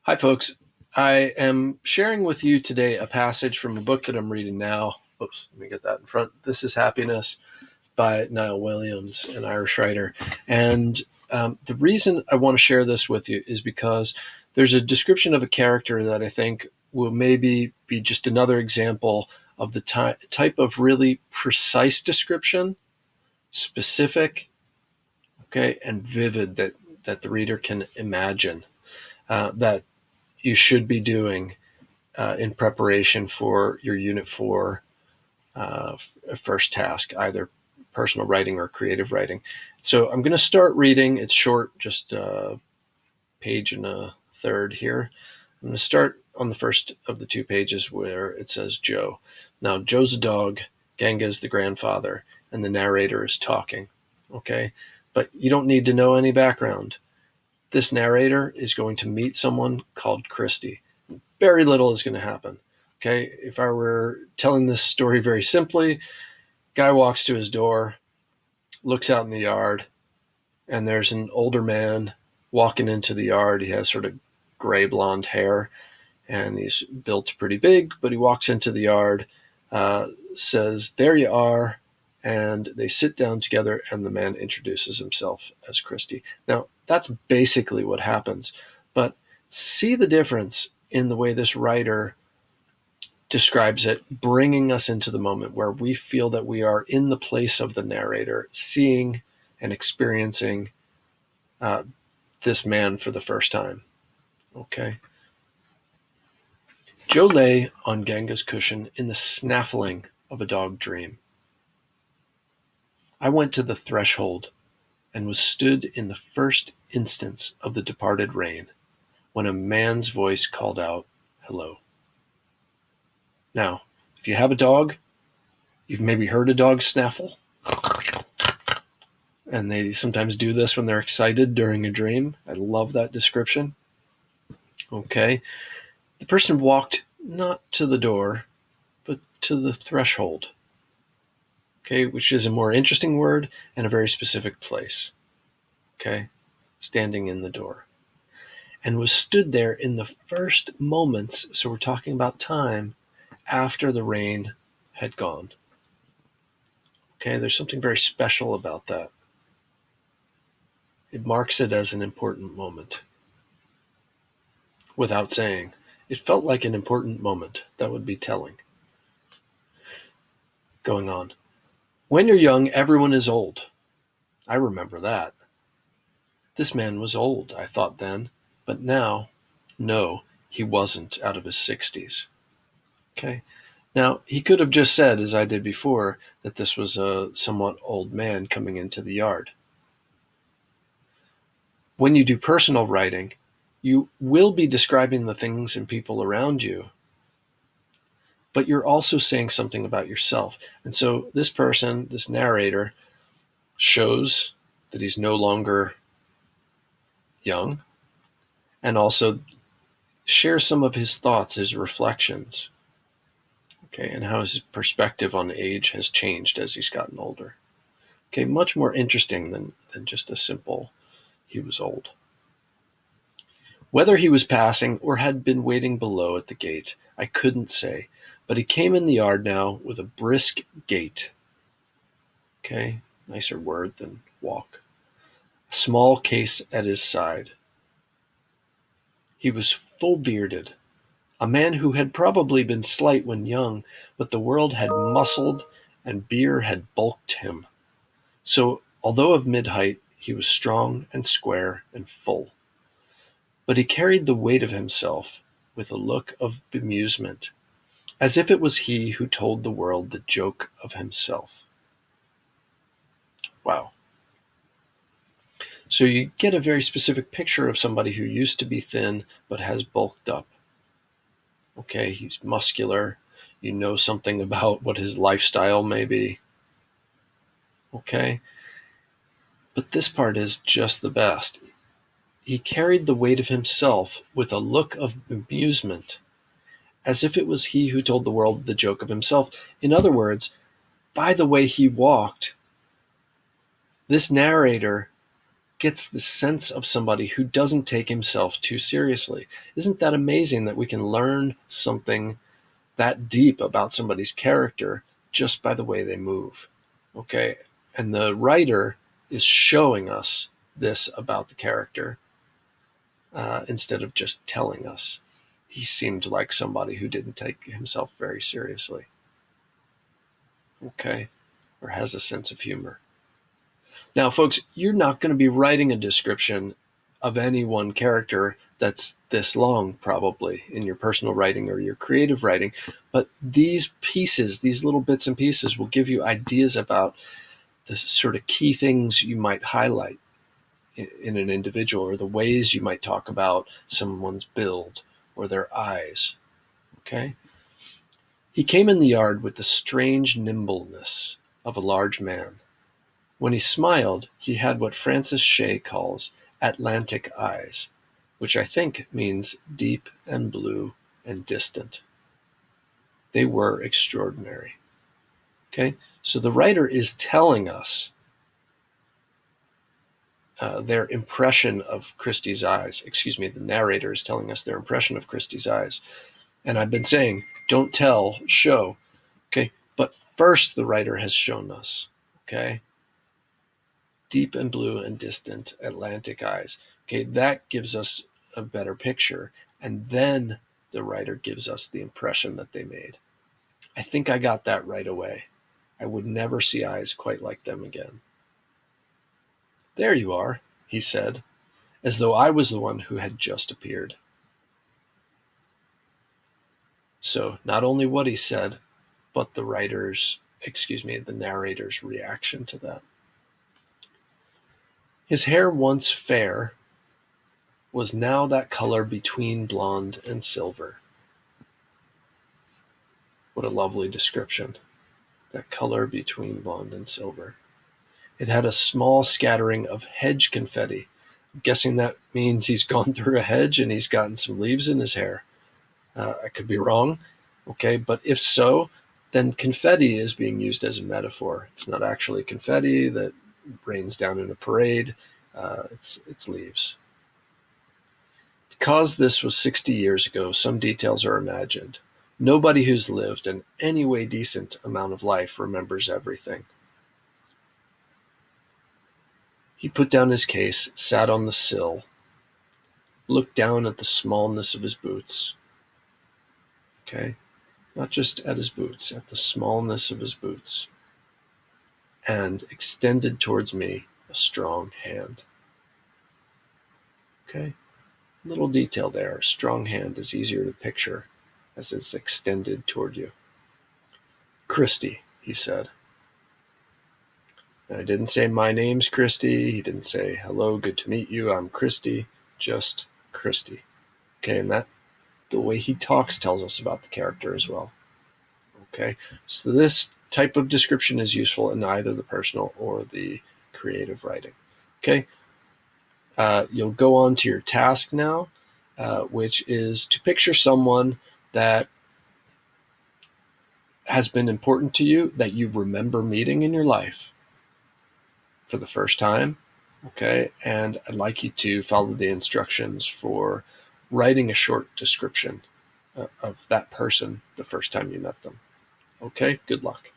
Hi, folks. I am sharing with you today a passage from a book that I'm reading now. Oops, let me get that in front. This is Happiness by Niall Williams, an Irish writer. And the reason I want to share this with you is because there's a description of a character that I think will maybe be just another example of the type of really precise description, specific, okay, and vivid that the reader can imagine that you should be doing in preparation for your Unit 4 first task, either personal writing or creative writing. So I'm going to start reading. It's short, just a page and a third here. I'm going to start on the first of the two pages where it says Joe. Now, Joe's a dog, Ganga is the grandfather, and the narrator is talking. Okay? But you don't need to know any background. This narrator is going to meet someone called Christy. Very little is going to happen. Okay, if I were telling this story very simply, guy walks to his door, looks out in the yard, and there's an older man walking into the yard. He has sort of gray blonde hair, and he's built pretty big, but he walks into the yard, says, "There you are," and they sit down together, and the man introduces himself as Christy. Now, that's basically what happens, but see the difference in the way this writer describes it, bringing us into the moment where we feel that we are in the place of the narrator, seeing and experiencing uh, this man for the first time. Okay. Joe lay on Ganga's cushion in the snaffling of a dog dream. I went to the threshold and was stood in the first instance of the departed rain, when a man's voice called out, "Hello." Now, if you have a dog, you've maybe heard a dog snaffle, and they sometimes do this when they're excited during a dream. I love that description. Okay. The person walked not to the door, but to the threshold. Okay, which is a more interesting word and a very specific place. Okay, standing in the door. And was stood there in the first moments, so we're talking about time, after the rain had gone. Okay, there's something very special about that. It marks it as an important moment. Without saying, it felt like an important moment that would be telling. Going on. When you're young, everyone is old. I remember that. This man was old, I thought then, but now, no, he wasn't out of his 60s. Okay. Now, he could have just said, as I did before, that this was a somewhat old man coming into the yard. When you do personal writing, you will be describing the things and people around you, but you're also saying something about yourself. And so this person, this narrator, shows that he's no longer young, and also shares some of his thoughts, his reflections, okay, and how his perspective on age has changed as he's gotten older. Okay, much more interesting than just a simple, he was old. Whether he was passing or had been waiting below at the gate, I couldn't say, but he came in the yard now with a brisk gait. Okay, nicer word than walk. A small case at his side. He was full bearded, a man who had probably been slight when young, but the world had muscled and beer had bulked him. So, although of mid-height, he was strong and square and full. But he carried the weight of himself with a look of bemusement, as if it was he who told the world the joke of himself. Wow. So you get a very specific picture of somebody who used to be thin but has bulked up. Okay, he's muscular. You know something about what his lifestyle may be. Okay, but this part is just the best. He carried the weight of himself with a look of amusement, as if it was he who told the world the joke of himself. In other words, by the way he walked, this narrator gets the sense of somebody who doesn't take himself too seriously. Isn't that amazing that we can learn something that deep about somebody's character just by the way they move? Okay. And the writer is showing us this about the character instead of just telling us. He seemed like somebody who didn't take himself very seriously. Okay. Or has a sense of humor. Now, folks, you're not going to be writing a description of any one character that's this long, probably, in your personal writing or your creative writing. But these pieces, these little bits and pieces, will give you ideas about the sort of key things you might highlight in an individual, or the ways you might talk about someone's build or their eyes. Okay? He came in the yard with the strange nimbleness of a large man. When he smiled, he had what Francis Shea calls Atlantic eyes, which I think means deep and blue and distant. They were extraordinary. Okay? So the writer is telling us their impression of Christie's eyes. Excuse me, the narrator is telling us their impression of Christie's eyes. And I've been saying, don't tell, show. Okay? But first, the writer has shown us. Okay? Deep and blue and distant Atlantic eyes. Okay, that gives us a better picture. And then the writer gives us the impression that they made. I think I got that right away. I would never see eyes quite like them again. There you are, he said, as though I was the one who had just appeared. So not only what he said, but the narrator's reaction to that. His hair, once fair, was now that color between blonde and silver. What a lovely description. That color between blonde and silver. It had a small scattering of hedge confetti. I'm guessing that means he's gone through a hedge and he's gotten some leaves in his hair. I could be wrong, okay, but if so, then confetti is being used as a metaphor. It's not actually confetti that rains down in a parade. It's leaves. Because this was 60 years ago, some details are imagined. Nobody who's lived an any way decent amount of life remembers everything. He put down his case, sat on the sill, looked down at the smallness of his boots. Okay? Not just at his boots, at the smallness of his boots. And extended towards me a strong hand. Okay? Little detail there. A strong hand is easier to picture as it's extended toward you. Christie, he said. I didn't say my name's Christie. He didn't say, hello, good to meet you, I'm Christie. Just Christie. Okay, and that the way he talks tells us about the character as well. Okay, so this type of description is useful in either the personal or the creative writing. Okay, you'll go on to your task now, which is to picture someone that has been important to you, that you remember meeting in your life for the first time. Okay, and I'd like you to follow the instructions for writing a short description of that person the first time you met them. Okay, good luck.